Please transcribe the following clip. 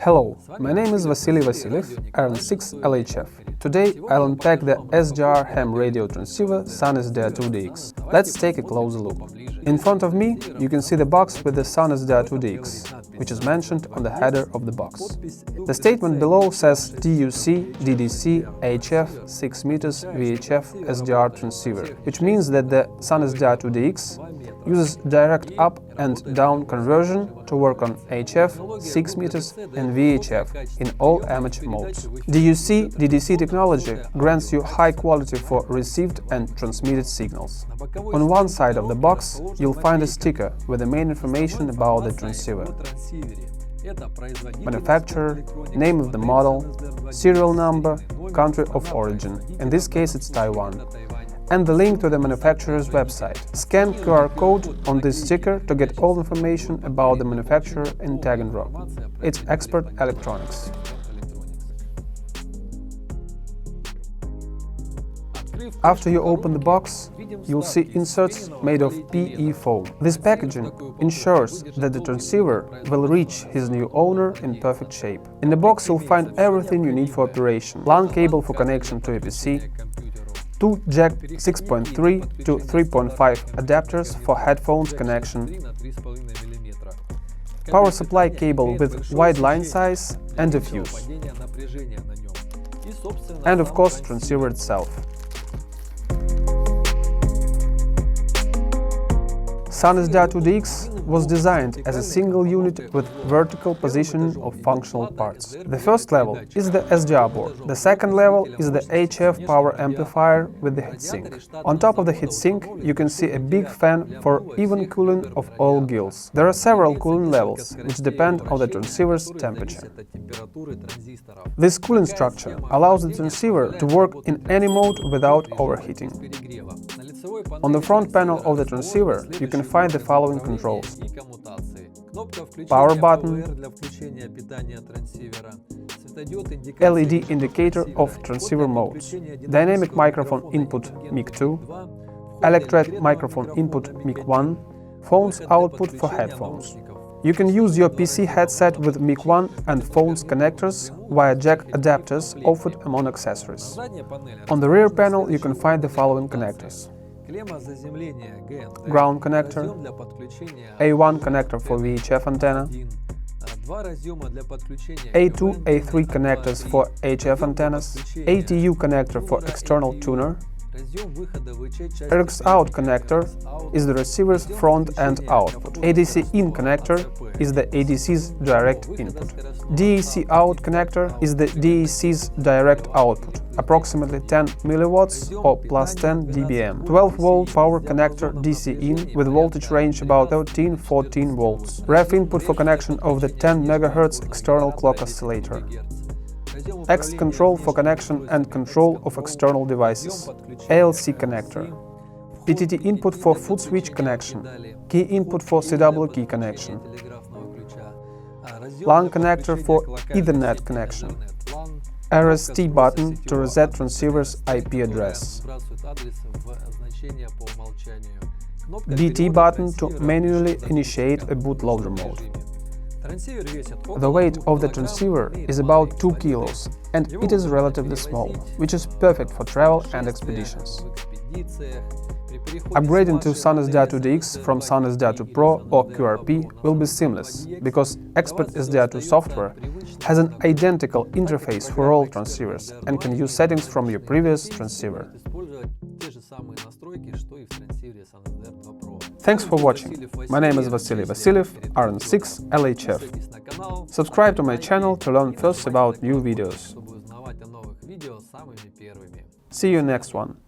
Hello, my name is Vasily Vasilyev, Iron 6 LHF. Today I'll unpack the SDR ham radio transceiver SunSDR2 DX. Let's take a closer look. In front of me you can see the box with the SunSDR2 DX, which is mentioned on the header of the box. The statement below says DUC, DDC, HF, 6 meters VHF SDR transceiver, which means that the SunSDR2 DX uses direct up and down conversion to work on HF, 6 meters and VHF in all amateur modes. DUC, DDC technology grants you high quality for received and transmitted signals. On one side of the box you'll find a sticker with the main information about the transceiver: manufacturer, name of the model, serial number, country of origin, in this case it's Taiwan, and the link to the manufacturer's website. Scan QR code on this sticker to get all information about the manufacturer in Taganrog. It's Expert Electronics. After you open the box, you'll see inserts made of PE foam. This packaging ensures that the transceiver will reach his new owner in perfect shape. In the box you'll find everything you need for operation: LAN cable for connection to a PC, 2 jack 6.3 to 3.5 adapters for headphones connection, power supply cable with wide line size and a fuse, and of course transceiver itself. SunSDR2 DX was designed as a single unit with vertical positioning of functional parts. The first level is the SDR board. The second level is the HF power amplifier with the heatsink. On top of the heatsink you can see a big fan for even cooling of all gills. There are several cooling levels, which depend on the transceiver's temperature. This cooling structure allows the transceiver to work in any mode without overheating. On the front panel of the transceiver you can find the following controls: power button, LED indicator of transceiver modes, dynamic microphone input mic2, electret microphone input mic1, phones output for headphones. You can use your PC headset with mic1 and phones connectors via jack adapters offered among accessories. On the rear panel you can find the following connectors: ground connector, A1 connector for VHF antenna, A2, A3 connectors for HF antennas, ATU connector for external tuner. AUX-out connector is the receiver's front and output. ADC-in connector is the ADC's direct input. DAC-out connector is the DAC's direct output, approximately 10 mW or plus 10 dBm. 12-volt power connector DC-in with voltage range about 13–14 volts. Ref input for connection of the 10 MHz external clock oscillator. X control for connection and control of external devices. ALC connector. PTT input for foot switch connection. Key input for CW key connection. LAN connector for Ethernet connection. RST button to reset transceiver's IP address. BT button to manually initiate a bootloader mode. The weight of the transceiver is about 2 kilos and it is relatively small, which is perfect for travel and expeditions. Upgrading to SunSDR2 DX from SunSDR2 Pro or QRP will be seamless, because Expert SDR2 software has an identical interface for all transceivers and can use settings from your previous transceiver. Thanks for watching. My name is Vasily Vasilyev, Iron 6 LHF. Subscribe to my channel to learn first about new videos. See you next one.